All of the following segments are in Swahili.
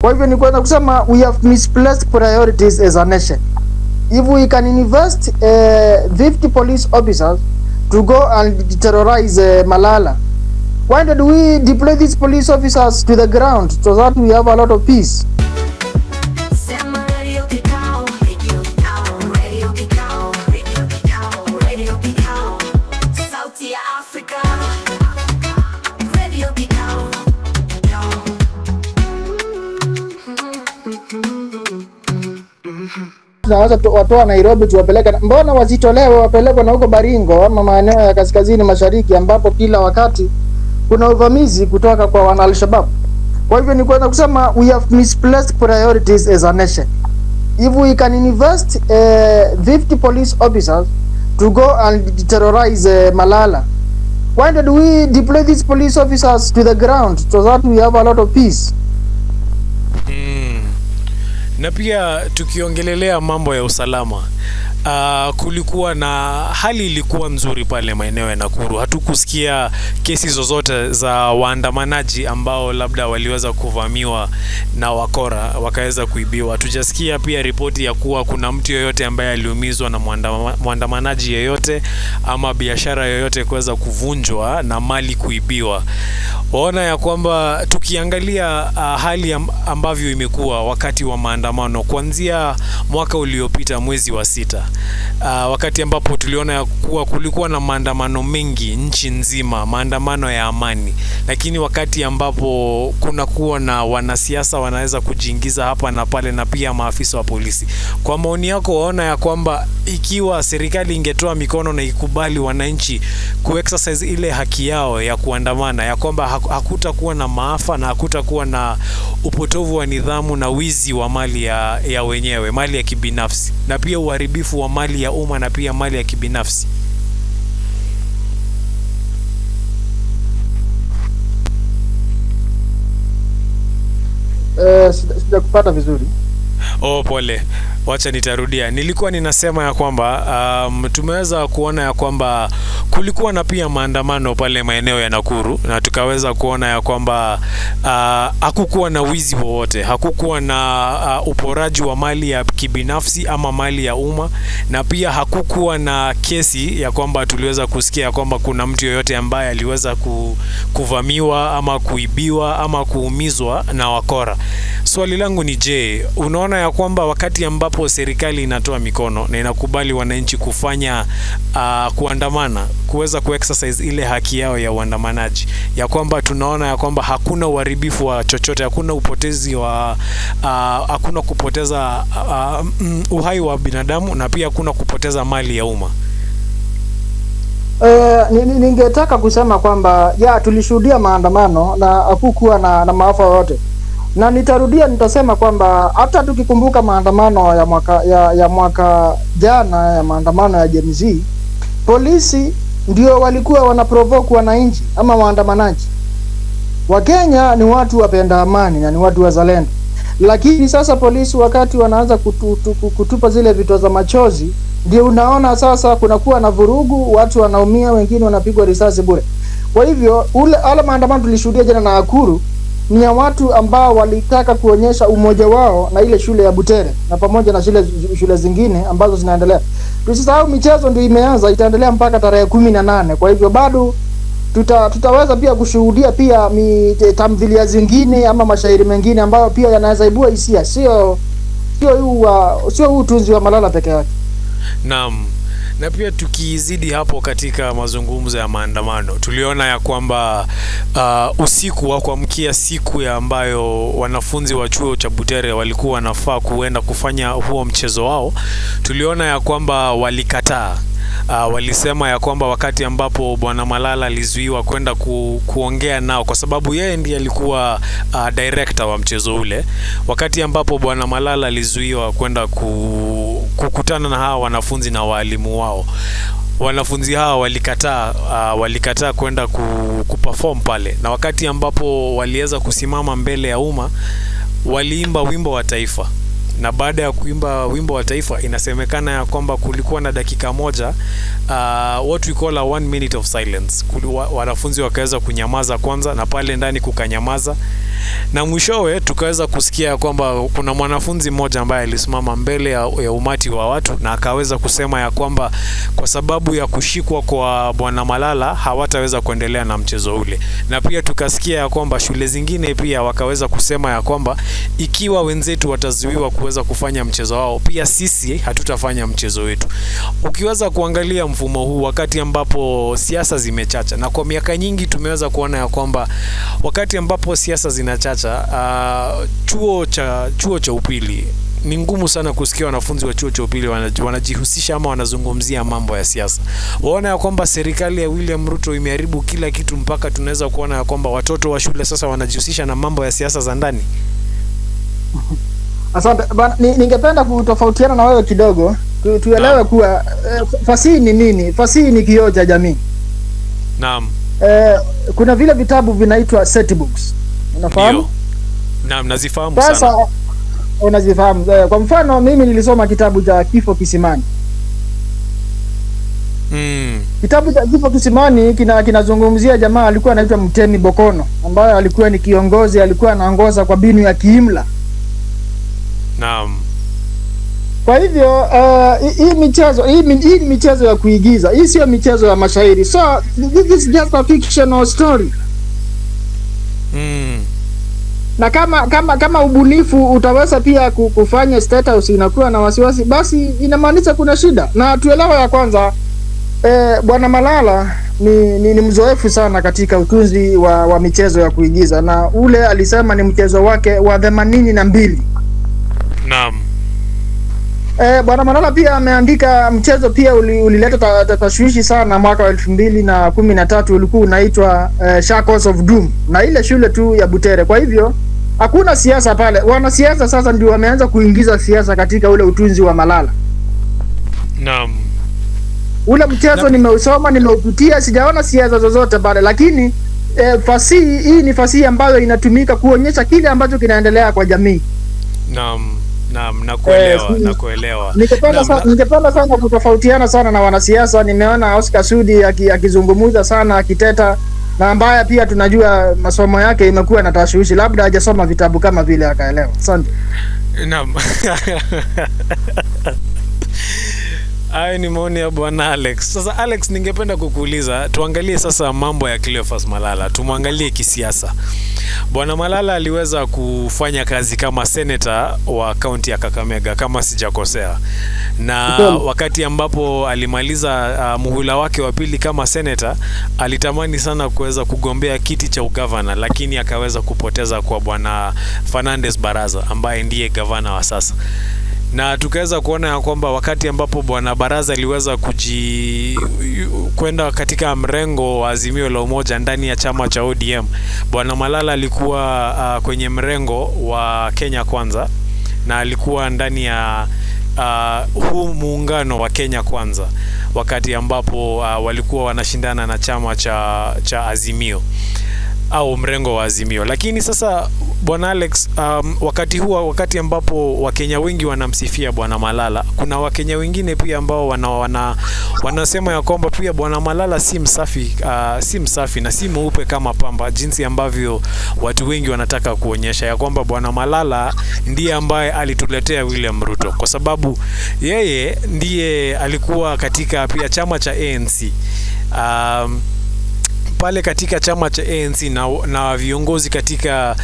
Kwa hivyo ni kwenda kusema we have misplaced priorities as a nation. If we can invest 50 police officers to go and terrorize Malala, why don't we deploy these police officers to the ground so that we have a lot of peace? Tunaweza watoa Nairobi tuwapeleka, mbona wasitolewe wapelekwe na huko Baringo ama maeneo ya kaskazini mashariki ambapo kila wakati kuna uvamizi kutoka kwa wana Al-Shabaab. Kwa hivyo ni kwenda kusema we have misplaced priorities as a nation. If we can invest 50 police officers to go and terrorize Malala, why don't we deploy these police officers to the ground so that we have a lot of peace? Na pia tukiongelelea mambo ya usalama, kulikuwa na hali ilikuwa nzuri pale maeneo ya Nakuru. Hatukusikia kesi zozote za waandamanaji ambao labda waliweza kuvamiwa na wakora wakaweza kuibiwa. Hatujasikia pia ripoti ya kuwa kuna mtu yoyote ambaye aliumizwa na muandamanaji yeyote ama biashara yoyote kuweza kuvunjwa na mali kuibiwa. Waona ya kwamba tukiangalia hali ambavyo imekuwa wakati wa maandamano kuanzia mwaka uliopita mwezi wa 6, wakati ambapo tuliona ya kuwa kulikuwa na maandamano mengi nchi nzima, maandamano ya amani, lakini wakati ambapo kuna kuwa na wanasiasa wanaweza kujiingiza hapa na pale na pia maafisa wa polisi. Kwa maoni yako, waona ya kwamba ikiwa serikali ingetoa mikono na ikubali wananchi kuexercise ile haki yao ya kuandamana, ya kwamba hakutakuwa na maafa na hakutakuwa na upotovu wa nidhamu na wizi wa mali ya wenyewe, mali ya kibinafsi, na pia uharibifu wa mali ya umma na pia mali ya kibinafsi? Sijakupata vizuri. Pole. Wacha nitarudia. Nilikuwa ninasema ya kwamba tumeweza kuona ya kwamba kulikuwa na pia maandamano pale maeneo ya Nakuru, na tukaweza kuona ya kwamba hakukuwa na wizi wowote, hakukuwa na uporaji wa mali ya kibinafsi ama mali ya umma, na pia hakukuwa na kesi ya kwamba tuliweza kusikia ya kwamba kuna mtu yoyote ambaye aliweza kuvamiwa ama kuibiwa ama kuumizwa na wakora. Swali langu ni je, unaona ya kwamba wakati ambapo serikali inatoa mikono na inakubali wananchi kufanya kuandamana, kuweza kuexercise ile haki yao ya uandamanaji, ya kwamba tunaona ya kwamba hakuna uharibifu wa chochote, hakuna upotezi wa hakuna kupoteza uhai wa binadamu, na pia hakuna kupoteza mali ya umma? Ningetaka kusema kwamba tulishuhudia maandamano na hakukuwa na maafa yote. Na nitasema kwamba hata tukikumbuka maandamano ya mwaka jana, ya maandamano ya Gen Z, polisi ndio walikuwa wanaprovoke wananchi ama waandamanaji. Wakenya ni watu wapenda amani na ni watu wazalendo. Lakini sasa polisi wakati wanaanza kutupa zile vitoza machozi, ndio unaona sasa kunakuwa na vurugu, watu wanaumia, wengine wanapigwa risasi bure. Kwa hivyo ala maandamano tulishuhudia jana na Nakuru ni ya watu ambao walitaka kuonyesha umoja wao na ile shule ya Butere na pamoja na shule zingine ambazo zinaendelea. Tusisahau michezo ndio imeanza, itaendelea mpaka tarehe 18. Kwa hivyo bado tutaweza pia kushuhudia pia tamthilia zingine ama mashairi mengine ambayo pia yanaweza ibua hisia, sio utunzi wa Malala peke yake. Naam. Na pia tukizidi hapo katika mazungumzo ya maandamano, tuliona ya kwamba usiku wa kuamkia siku ya ambayo wanafunzi wa chuo cha Butere walikuwa wanafaa kuenda kufanya huo mchezo wao, tuliona ya kwamba walikataa. Walisema ya kwamba wakati ambapo Bwana Malala alizuiwa kwenda kuongea nao, kwa sababu yeye ndiye alikuwa director wa mchezo ule, wakati ambapo Bwana Malala alizuiwa kwenda kukutana na hawa wanafunzi na walimu wao, wanafunzi hawa walikataa kwenda kuperform pale. Na wakati ambapo waliweza kusimama mbele ya umma, waliimba wimbo wa taifa. Na baada ya kuimba wimbo wa taifa, inasemekana ya kwamba kulikuwa na dakika moja, what we call a 1 minute of silence. Wanafunzi wakaweza kunyamaza kwanza, na pale ndani kukanyamaza, Na mwishowe tukaweza kusikia kwamba kuna mwanafunzi mmoja ambaye alisimama mbele ya umati wa watu na akaweza kusema ya kwamba kwa sababu ya kushikwa kwa Bwana Malala hawataweza kuendelea na mchezo ule. Na pia tukasikia ya kwamba shule zingine pia wakaweza kusema ya kwamba ikiwa wenzetu watazuiwa kuweza kufanya mchezo wao, pia sisi hatutafanya mchezo wetu. Ukiweza kuangalia mfumo huu wakati ambapo siasa zimechacha, na kwa miaka nyingi tumeweza kuona ya kwamba wakati ambapo siasa zinachacha, chuo cha upili ni ngumu sana kusikia wanafunzi wa chuo cha upili wanajihusisha ama wanazungumzia mambo ya siasa. Waona ya kwamba serikali ya William Ruto imeharibu kila kitu, mpaka tunaweza kuona ya kwamba watoto wa shule sasa wanajihusisha na mambo ya siasa za ndani. Asante. Ningependa kutofautiana na wewe kidogo. Tuelewe kuwa fasihi ni nini? Fasihi ni kioo cha jamii. Naam. Kuna vile vitabu vinaitwa set books. Unafahamu? Naam, nazifahamu sana. Sasa unazifahamu. Kwa mfano mimi nilisoma kitabu cha Kifo Kisimani. Kitabu cha Kifo Kisimani kinazungumzia jamaa alikuwa anaitwa Mtemi Bokono, ambaye alikuwa ni kiongozi, alikuwa anaongoza kwa mbinu ya kiimla. Naam. Kwa hivyo hii ni michezo ya kuigiza. Hii sio michezo ya mashairi. So this is just a fictional story. Na kama ubunifu utaweza pia kufanya status inakuwa na wasiwasi, basi inamaanisha kuna shida. Na tuelewe ya kwanza, Bwana Malala ni mzoefu sana katika utunzi wa michezo ya kuigiza, na ule alisema ni mchezo wake wa 82. Naam. Bwana Malala pia ameandika mchezo pia ulileta tashwishi sana mwaka wa 2013, ulikuwa unaitwa Shackles of Doom, na ile shule tu ya Butere. Kwa hivyo hakuna siasa pale. Wanasiasa sasa ndio wameanza kuingiza siasa katika ule utunzi wa Malala. Naam. Ule mchezo nimeusoma, nimeupitia, sijaona siasa zozote pale, lakini fasihi hii ni fasihi ambayo inatumika kuonyesha kile ambacho kinaendelea kwa jamii. Naam. Nakuelewa. Ningependa sana kutofautiana sana na wanasiasa. Nimeona Oscar Sudi akizungumza sana, akiteta, na ambaye pia tunajua masomo yake imekuwa na tashwishi, labda hajasoma vitabu kama vile akaelewa. Asante. Naam. Hayo ni maoni ya Bwana Alex. Sasa Alex, ningependa kukuuliza, tuangalie sasa mambo ya Cleophas Malala, tumwangalie kisiasa. Bwana Malala aliweza kufanya kazi kama senator wa kaunti ya Kakamega kama sijakosea. Na wakati ambapo alimaliza muhula wake wa pili kama senator, alitamani sana kuweza kugombea kiti cha ugavana, lakini akaweza kupoteza kwa Bwana Fernandez Baraza ambaye ndiye gavana wa sasa. Na tukaweza kuona ya kwamba wakati ambapo Bwana Baraza aliweza kwenda katika mrengo wa Azimio la Umoja ndani ya chama cha ODM, Bwana Malala alikuwa kwenye mrengo wa Kenya Kwanza, na alikuwa ndani ya huu muungano wa Kenya Kwanza wakati ambapo walikuwa wanashindana na chama cha Azimio au mrengo wa Azimio. Lakini sasa Bwana Alex, wakati ambapo Wakenya wengi wanamsifia Bwana Malala, kuna Wakenya wengine pia ambao wanasema ya kwamba pia Bwana Malala si msafi na si mweupe kama pamba, jinsi ambavyo watu wengi wanataka kuonyesha ya kwamba Bwana Malala ndiye ambaye alituletea William Ruto, kwa sababu yeye ndiye alikuwa katika pia chama cha ANC. Pale katika chama cha ANC na viongozi katika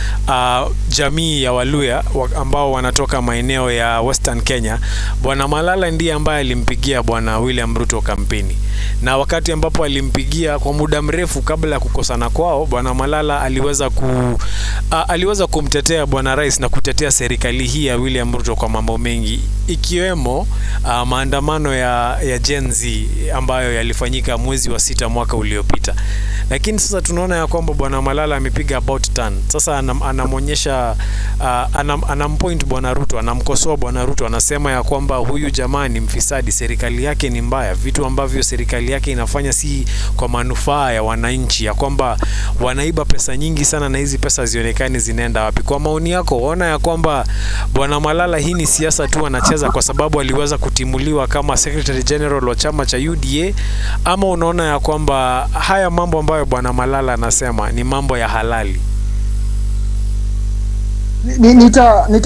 jamii ya Waluya ambao wanatoka maeneo ya Western Kenya, Bwana Malala ndiye ambaye alimpigia Bwana William Ruto kampeni. Na wakati ambapo alimpigia kwa muda mrefu kabla ya kukosana kwao, Bwana Malala aliweza kumtetea Bwana Rais na kutetea serikali hii ya William Ruto kwa mambo mengi, ikiwemo maandamano ya Gen Z ambayo yalifanyika mwezi wa 6 mwaka uliopita. Lakini sasa tunaona ya kwamba Bwana Malala amepiga about turn. Sasa anamonyesha anampoint Bwana Ruto, anamkosoa Bwana Ruto, anasema ya kwamba huyu jamaa ni mfisadi, serikali yake ni mbaya, vitu ambavyo serikali yake inafanya si kwa manufaa ya wananchi, ya kwamba wanaiba pesa nyingi sana na hizi pesa zionekani zinaenda wapi. Kwa maoni yako, unaona ya kwamba Bwana Malala hii ni siasa tu anacheza kwa sababu aliweza kutimuliwa kama Secretary General wa chama cha UDA, ama unaona ya kwamba haya mambo ambayo Bwana Malala anasema ni mambo ya halali?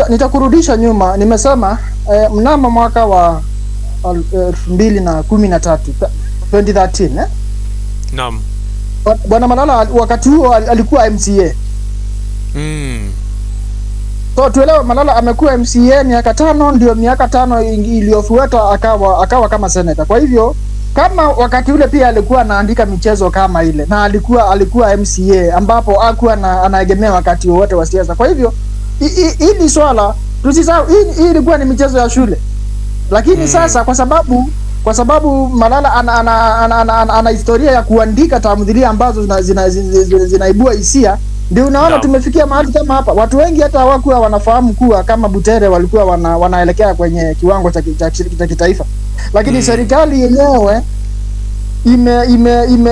nitakurudisha nyuma. Nimesema mnamo mwaka wa 2013 2013 Naam. Bwana Malala wakati huo alikuwa MCA. So tuelewe, Malala amekuwa MCA miaka 5, ndio miaka 5 iliyofuata akawa kama senator. Kwa hivyo kama wakati ule pia alikuwa anaandika michezo kama ile, na alikuwa MCA ambapo hakuwa anaegemea wakati wote wa siasa. Kwa hivyo hili swala tusisahau, hii ilikuwa ni michezo ya shule. Lakini sasa kwa sababu Malala ana historia ya kuandika tamthilia ambazo zinaibua hisia, ndio unaona tumefikia mahali kama hapa. Watu wengi hata hawakuwa wanafahamu kuwa kama Butere walikuwa wanaelekea kwenye kiwango cha kitaifa. Lakini serikali yenyewe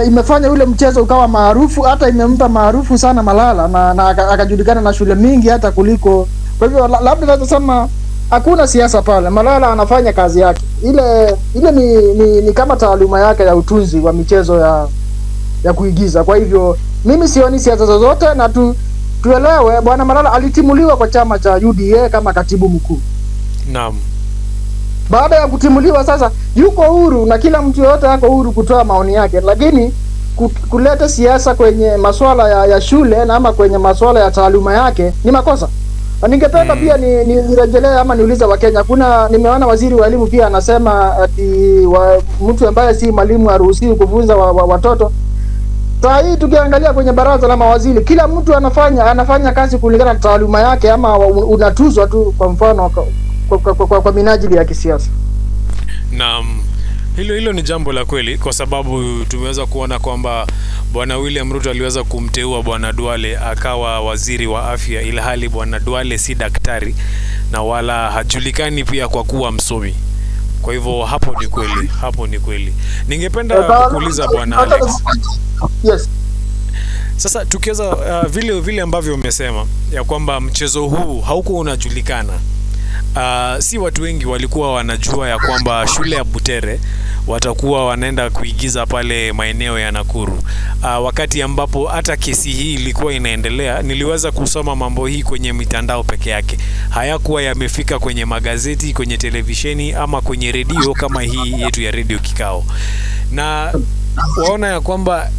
imefanya ule mchezo ukawa maarufu, hata imempa maarufu sana Malala na akajulikana na shule mingi hata kuliko. Kwa hivyo labda tunasema hakuna siasa pale. Malala anafanya kazi yake. Ile ni kama taaluma yake ya utunzi wa michezo ya kuigiza. Kwa hivyo mimi sioni siasa zozote, na tuelewe Bwana Malala alitimuliwa kwa chama cha UDA kama katibu mkuu. Naam. Baada ya kutimuliwa sasa yuko huru, na kila mtu yote yako huru kutoa maoni yake, lakini kuleta siasa kwenye masuala ya shule na ama kwenye masuala ya taaluma yake ni makosa. Na ningependa pia nirejelee ama niulize Wakenya. Nimeona waziri wa elimu pia anasema ati mtu ambaye si mwalimu haruhusiwi kufunza watoto. Sasa hii tukiangalia kwenye baraza la mawaziri, kila mtu anafanya kazi kulingana na taaluma yake, ama unatuzwa tu kwa mfano kwa minajili ya kisiasa. Naam. Hilo ni jambo la kweli, kwa sababu tumeweza kuona kwamba Bwana William Ruto aliweza kumteua Bwana Duale akawa waziri wa afya, ila hali Bwana Duale si daktari na wala hajulikani pia kwa kuwa msomi. Kwa hivyo hapo ni kweli. Ningependa kukuuliza Bwana Alex. Yes. Sasa tukiweza vile ambavyo umesema ya kwamba mchezo huu haukuwa unajulikana. Si watu wengi walikuwa wanajua ya kwamba shule ya Butere watakuwa wanaenda kuigiza pale maeneo ya Nakuru. Wakati ambapo hata kesi hii ilikuwa inaendelea, niliweza kusoma mambo hii kwenye mitandao peke yake. Hayakuwa yamefika kwenye magazeti, kwenye televisheni ama kwenye redio kama hii yetu ya Radio Kikao. Na waona ya kwamba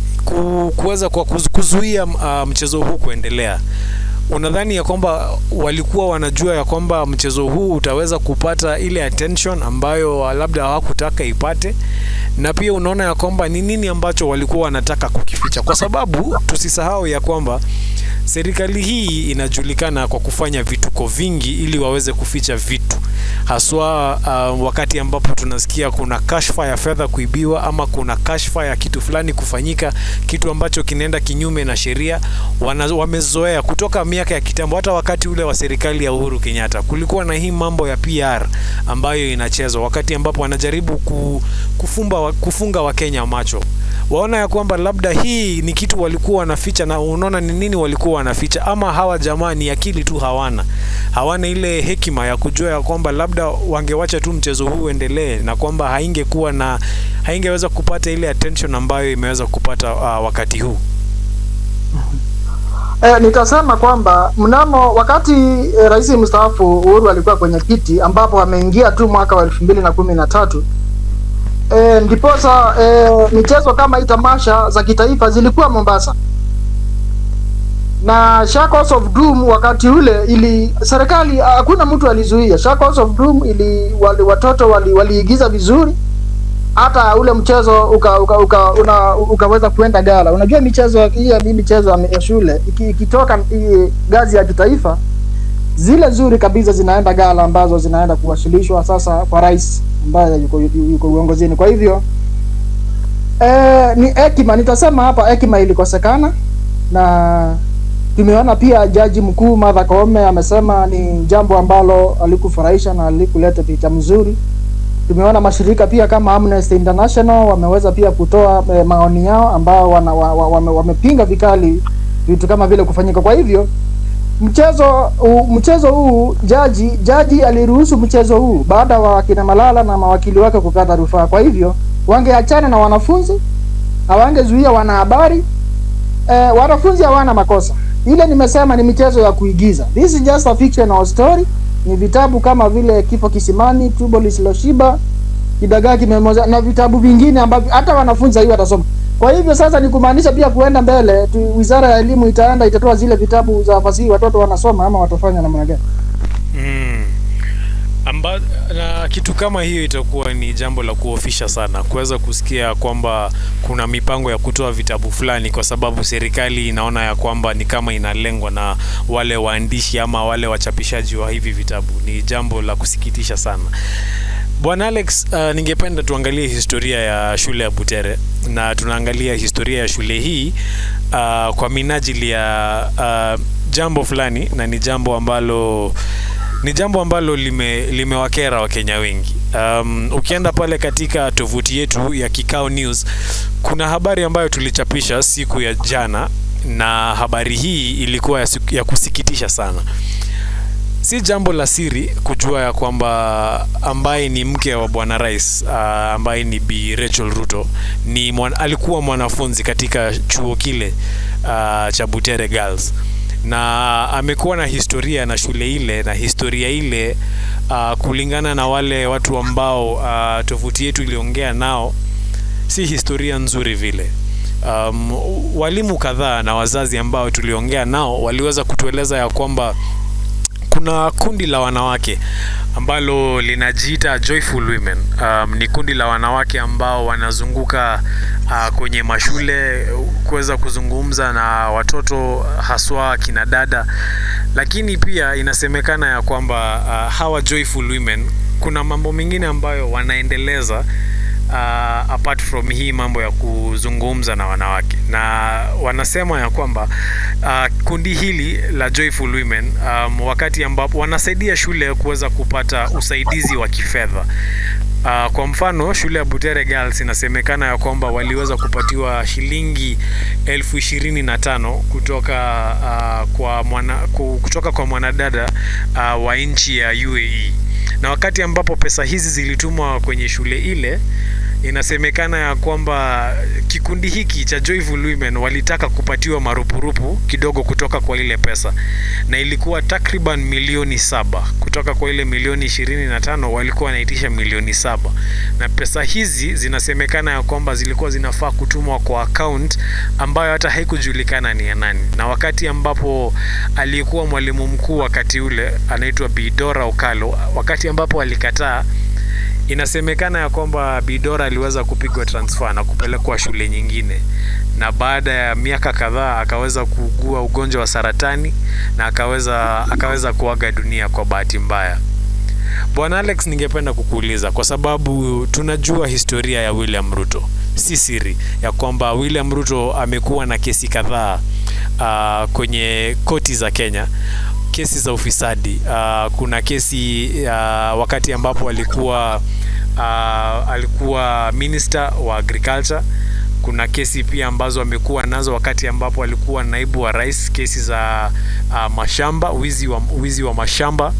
kuweza kwa kuzuia mchezo huu kuendelea, unadhani ya kwamba walikuwa wanajua ya kwamba mchezo huu utaweza kupata ile attention ambayo labda hawakutaka ipate? Na pia unaona ya kwamba ni nini ambacho walikuwa wanataka kukificha? Kwa sababu tusisahau ya kwamba serikali hii inajulikana kwa kufanya vituko vingi ili waweze kuficha vitu. Haswa wakati ambapo tunasikia kuna kashfa ya fedha kuibiwa ama kuna kashfa ya kitu fulani kufanyika, kitu ambacho kinaenda kinyume na sheria, wamezoea kutoka miaka ya kitambo. Hata wakati ule wa serikali ya Uhuru Kenyatta kulikuwa na hii mambo ya PR ambayo inachezwa wakati ambapo wanajaribu kufunga Wakenya macho. Waona ya kwamba labda hii ni kitu walikuwa wanaficha, na unaona ni nini walikuwa wanaficha? Ama hawa jamani akili tu hawana ile hekima ya kujua ya kwamba labda wangewacha tu mchezo huu endelee, na kwamba haingeweza kupata ile attention ambayo imeweza kupata wakati huu. Nitasema kwamba mnamo wakati rais mstaafu Uhuru alikuwa kwenye kiti, ambapo ameingia tu mwaka wa 2013, ndiposa michezo kama hii tamasha za kitaifa zilikuwa Mombasa. Na Shackles of Doom wakati ule serikali hakuna mtu alizuia. Shackles of Doom watoto waliigiza vizuri. Hata ule mchezo ukaweza kuenda gala. Unajua michezo ya shule ikitoka gazi ya kitaifa, zile nzuri kabisa zinaenda gala ambazo zinaenda kuwasilishwa sasa kwa rais ambaye yuko uongozini. Kwa hivyo ni hekima, nitasema hapa hekima ilikosekana, na tumeona pia jaji mkuu Martha Koome amesema ni jambo ambalo alikufurahisha na alikuleta picha mzuri. Tumeona mashirika pia kama Amnesty International wameweza pia kutoa maoni yao ambao wamepinga vikali vitu kama vile kufanyika. Kwa hivyo mchezo huu jaji aliruhusu mchezo huu baada wa kina Malala na mawakili wake kukata rufaa. Kwa hivyo wangeachana na wanafunzi, hawangezuia wanahabari. Wanafunzi hawana makosa. Ile nimesema ni michezo ya kuigiza. This is just a fictional story. Ni vitabu kama vile Kifo Kisimani, Tumbo Lisiloshiba, Kidagaa Kimemoza na vitabu vingine ambavyo hata wanafunzi hiyo watasoma. Kwa hivyo sasa ni kumaanisha pia kuenda mbele Wizara ya Elimu itatoa zile vitabu za fasihi watoto wanasoma, ama watafanya namna gani? Na kitu kama hiyo itakuwa ni jambo la kuofisha sana kuweza kusikia kwamba kuna mipango ya kutoa vitabu fulani, kwa sababu serikali inaona ya kwamba ni kama inalengwa na wale waandishi ama wale wachapishaji wa hivi vitabu. Ni jambo la kusikitisha sana. Bwana Alex, ningependa tuangalie historia ya shule ya Butere, na tunaangalia historia ya shule hii kwa minajili ya jambo fulani, na ni jambo ambalo limewakera Wakenya wengi. Ukienda pale katika tovuti yetu ya Kikao News, kuna habari ambayo tulichapisha siku ya jana, na habari hii ilikuwa ya kusikitisha sana. Si jambo la siri kujua ya kwamba ambaye ni mke wa Bwana Rais, ambaye ni Bi Rachel Ruto, alikuwa mwanafunzi katika chuo kile cha Butere Girls, na amekuwa na historia na shule ile, na historia ile kulingana na wale watu ambao tovuti yetu iliongea nao, si historia nzuri vile. Walimu kadhaa na wazazi ambao tuliongea nao waliweza kutueleza ya kwamba kuna kundi la wanawake ambalo linajiita Joyful Women. Ni kundi la wanawake ambao wanazunguka kwenye mashule kuweza kuzungumza na watoto, haswa kina dada. Lakini pia inasemekana ya kwamba hawa Joyful Women kuna mambo mengine ambayo wanaendeleza apart from hii mambo ya kuzungumza na wanawake, na wanasema ya kwamba kundi hili la Joyful Women wakati ambapo wanasaidia shule kuweza kupata usaidizi wa kifedha. Kwa mfano shule ya Butere Girls inasemekana ya kwamba waliweza kupatiwa shilingi 25,000 kutoka kwa mwanadada wa nchi ya UAE. Na wakati ambapo pesa hizi zilitumwa kwenye shule ile, inasemekana ya kwamba kikundi hiki cha Joyful Women walitaka kupatiwa marupurupu kidogo kutoka kwa ile pesa, na ilikuwa takriban milioni 7. Kutoka kwa ile milioni 25 walikuwa wanaitisha milioni 7, na pesa hizi zinasemekana ya kwamba zilikuwa zinafaa kutumwa kwa account ambayo hata haikujulikana ni ya nani. Na wakati ambapo aliyekuwa mwalimu mkuu wakati ule anaitwa Bidora Okalo, wakati ambapo alikataa, inasemekana ya kwamba Bidora aliweza kupigwa transfer na kupelekwa shule nyingine, na baada ya miaka kadhaa akaweza kuugua ugonjwa wa saratani na akaweza kuaga dunia kwa bahati mbaya. Bwana Alex, ningependa kukuuliza, kwa sababu tunajua historia ya William Ruto, si siri ya kwamba William Ruto amekuwa na kesi kadhaa kwenye koti za Kenya, kesi za ufisadi. Kuna kesi wakati ambapo alikuwa minister wa agriculture. Kuna kesi pia ambazo amekuwa nazo wakati ambapo alikuwa naibu wa rais, kesi za mashamba, wizi wa mashamba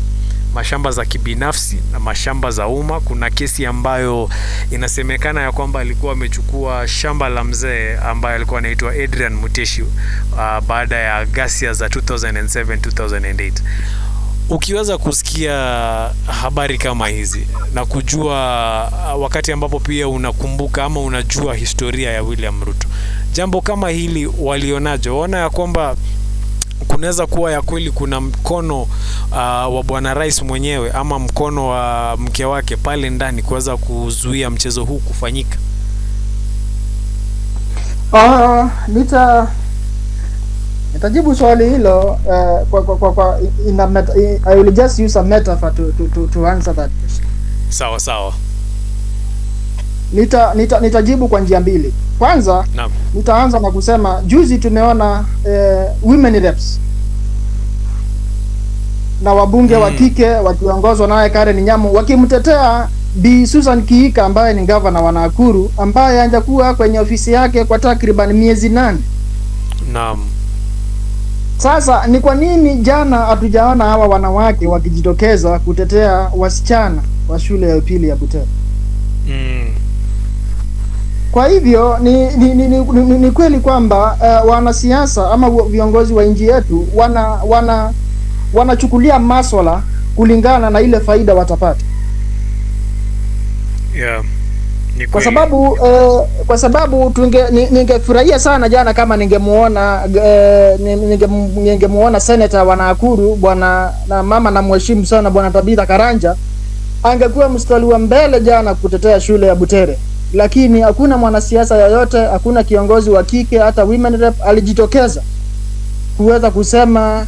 za kibinafsi na mashamba za umma. Kuna kesi ambayo inasemekana ya kwamba alikuwa amechukua shamba la mzee ambaye alikuwa anaitwa Adrian Muteshu baada ya ghasia za 2007-2008. Ukiweza kusikia habari kama hizi na kujua wakati ambapo pia unakumbuka ama unajua historia ya William Ruto, jambo kama hili walionaje? Waona ya kwamba kunaweza kuwa ya kweli kuna mkono wa Bwana Rais mwenyewe ama mkono wa mke wake pale ndani kuweza kuzuia mchezo huu kufanyika? Nitajibu swali hilo I will just use a metaphor to answer that question. Sawa. Nitajibu kwa njia mbili. Kwanza, nitaanza na kusema juzi tumeona women reps na wabunge wa kike wakiongozwa naye Karen Nyamu wakimtetea Bi Susan Kihika ambaye ni governor wa Nakuru, ambaye hajakuwa kwenye ofisi yake kwa takriban miezi 8. Naam. Sasa ni kwa nini jana hatujaona hawa wanawake wakijitokeza kutetea wasichana wa shule ya upili ya Butere? Kwa hivyo ni kweli kwamba wanasiasa ama viongozi wa nchi yetu wanachukulia maswala kulingana na ile faida watapata. Yeah. Kwa sababu ningefurahia sana jana kama ningemuona senator wa Nakuru bwana na mama na mheshimu sana bwana Tabitha Karanja angekuwa mstari wa mbele jana kutetea shule ya Butere, lakini hakuna mwanasiasa yoyote, hakuna kiongozi wa kike, hata women rep alijitokeza kuweza kusema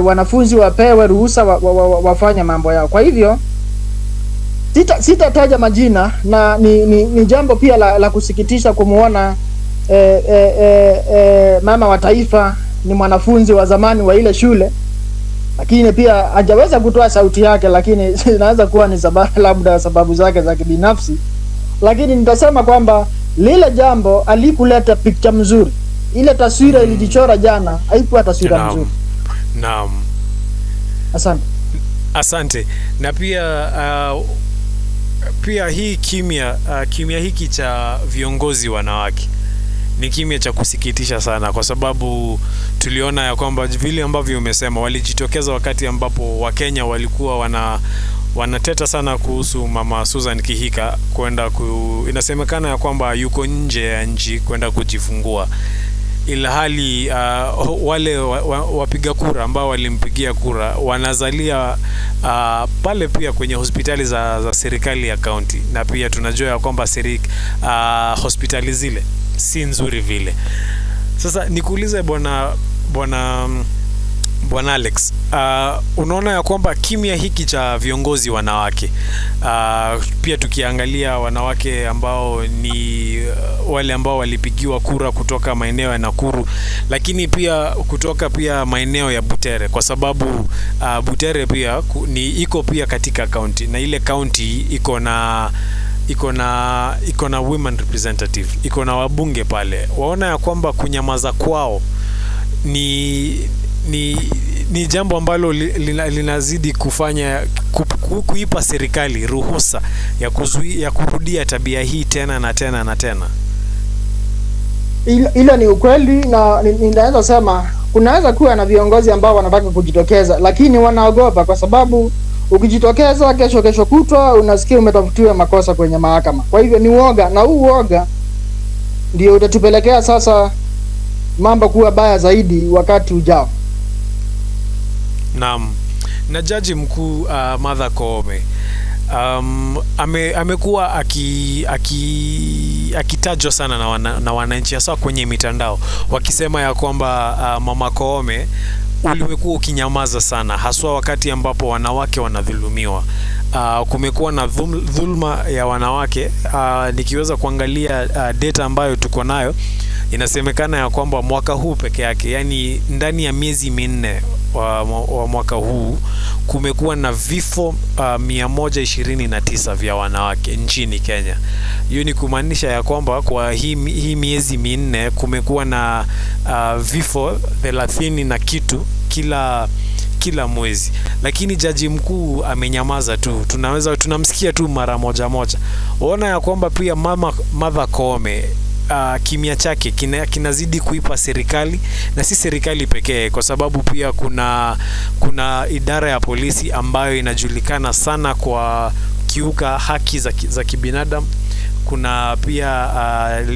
wanafunzi wapewe ruhusa wafanye mambo yao. Kwa hivyo sitataja majina, na ni jambo pia la kusikitisha kumuona mama wa taifa ni mwanafunzi wa zamani wa ile shule, lakini pia hajaweza kutoa sauti yake, lakini inaweza kuwa ni labda sababu zake za kibinafsi, lakini nitasema kwamba lile jambo alikuleta picture mzuri. Ile taswira ilijichora jana haikuwa taswira mzuri. Naam. Asante. Na pia hii kimya hiki cha viongozi wanawake ni kimya cha kusikitisha sana, kwa sababu tuliona ya kwamba vile ambavyo umesema walijitokeza wakati ambapo Wakenya walikuwa wanateta sana kuhusu mama Susan Kihika inasemekana ya kwamba yuko nje ya nchi kwenda kujifungua, ila hali wale wapiga kura ambao walimpigia kura wanazalia pale pia kwenye hospitali za serikali ya county, na pia tunajua ya kwamba hospitali zile si nzuri vile. Sasa nikuulize bwana Alex, unaona ya kwamba kimya hiki cha viongozi wanawake, pia tukiangalia wanawake ambao ni wale ambao walipigiwa kura kutoka maeneo ya Nakuru, lakini pia kutoka pia maeneo ya Butere, kwa sababu Butere pia iko pia katika county, na ile county iko na women representative, iko na wabunge pale. Waona ya kwamba kunyamaza kwao ni jambo ambalo linazidi kufanya kuipa serikali ruhusa ya kurudia tabia hii tena na tena na tena. Ila ni ukweli, na ninaweza sema kunaweza kuwa na viongozi ambao wanataka kujitokeza, lakini wanaogopa, kwa sababu ukijitokeza kesho kutwa unasikia umetafutiwa makosa kwenye mahakama. Kwa hivyo ni uoga, na huu uoga ndio utatupelekea sasa mambo kuwa baya zaidi wakati ujao. Naam. Na jaji mkuu Martha Koome amekuwa akitajwa sana na wananchi, hasa kwenye mitandao, wakisema ya kwamba mama Koome ulimekuwa ukinyamaza sana, haswa wakati ambapo wanawake wanadhulumiwa. Kumekuwa na dhulma ya wanawake. Nikiweza kuangalia data ambayo tuko nayo, inasemekana ya kwamba mwaka huu peke yake, yani ndani ya miezi minne wa mwaka huu, kumekuwa na vifo 129 vya wanawake nchini Kenya. Hiyo ni kumaanisha ya kwamba kwa hii miezi minne kumekuwa na vifo 30 na kitu kila mwezi, lakini jaji mkuu amenyamaza tu. Tunamsikia tu mara moja. Waona ya kwamba pia Martha Koome kimya chake kinazidi kuipa serikali, na si serikali pekee, kwa sababu pia kuna idara ya polisi ambayo inajulikana sana kwa kiuka haki za kibinadamu. Kuna pia the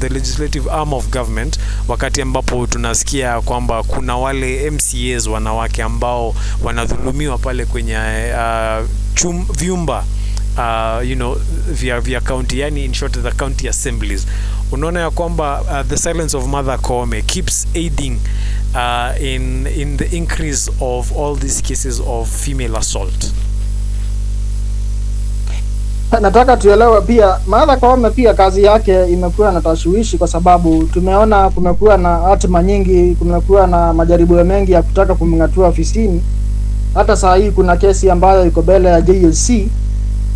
legislative arm of government, wakati ambapo tunasikia kwamba kuna wale MCAs wanawake ambao wanadhulumiwa pale kwenye vyumba via county, yani in short the county assemblies. Unaona ya kwamba the silence of Martha Koome keeps aiding in the increase of all these cases of female assault. Nataka tuelewe pia Martha Koome pia kazi yake imekuwa na tashwishi, kwa sababu tumeona kumekuwa na hatima nyingi, kumekuwa na majaribio mengi ya kutaka kumngatua ofisini. Hata saa hii kuna kesi ambayo iko mbele ya JSC.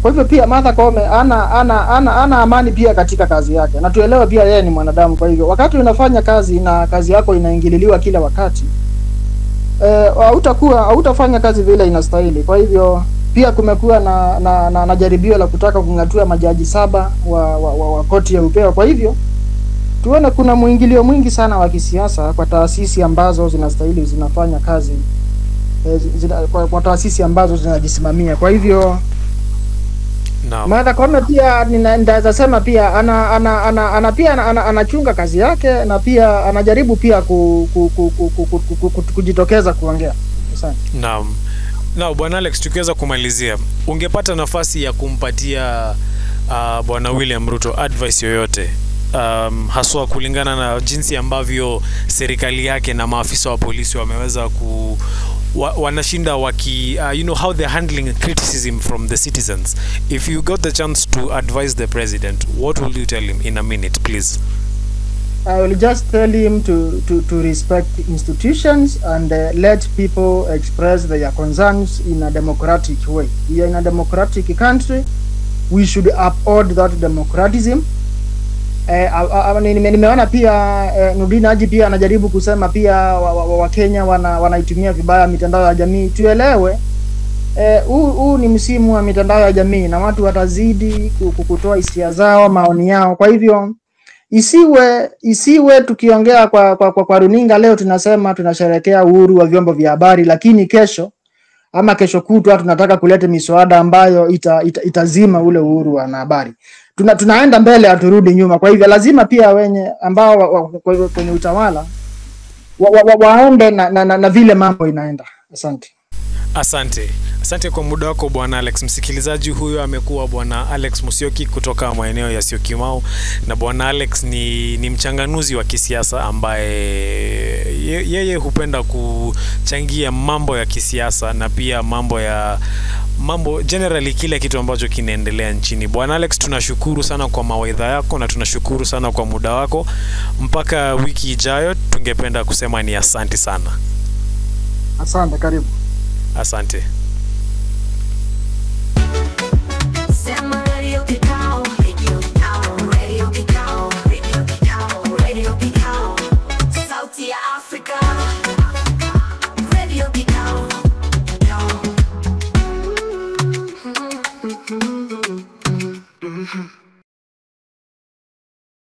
Kwa hivyo pia Martha Koome ana amani pia katika kazi yake, na tuelewe pia yeye ni mwanadamu. Kwa hivyo wakati unafanya kazi na kazi yako inaingililiwa kila wakati, hautafanya kazi vile inastahili. Kwa hivyo Pia kumekuwa na jaribio la kutaka kung'atua majaji 7 wa koti ya upeo. Kwa hivyo tuone kuna mwingilio mwingi sana wa kisiasa kwa taasisi ambazo zinastahili zinafanya kazi kwa taasisi ambazo zinajisimamia. Kwa hivyo Martha Koome pia ninaweza sema pia anachunga kazi yake, na pia anajaribu pia kujitokeza kuongea. Asante. Naam. Na Bwana Alex, tukiweza kumalizia, ungepata nafasi ya kumpatia Bwana William Ruto advice yoyote, haswa kulingana na jinsi ambavyo serikali yake na maafisa wa polisi wameweza wanashinda waki how they're handling criticism from the citizens. If you got the chance to advise the president, what will you tell him in a minute, please? I will just tell him to respect institutions and let people express their concerns in a democratic way. We are in a democratic country. We should uphold that democratism. Nimeona pia Nurdin Haji pia anajaribu kusema pia Wakenya wanaitumia vibaya mitandao ya jamii. Tuelewe huu ni msimu wa mitandao ya jamii na watu watazidi kutoa hisia zao, maoni yao. Kwa hivyo isiwe tukiongea kwa runinga leo tunasema tunasherehekea uhuru wa vyombo vya habari, lakini kesho ama kesho kutwa tunataka kuleta miswada ambayo itazima ule uhuru wa habari. Tunaenda mbele aturudi nyuma. Kwa hivyo lazima pia wenye ambao kwenye utawala waende na vile mambo inaenda. Asante kwa muda wako Bwana Alex. Msikilizaji, huyo amekuwa Bwana Alex Musyoki kutoka maeneo ya Syokimau, na Bwana Alex ni mchanganuzi wa kisiasa ambaye yeye hupenda kuchangia mambo ya kisiasa na pia mambo generally kile kitu ambacho kinaendelea nchini. Bwana Alex, tunashukuru sana kwa mawaidha yako na tunashukuru sana kwa muda wako. Mpaka wiki ijayo, tungependa kusema ni asante sana. Asante, karibu. Asante.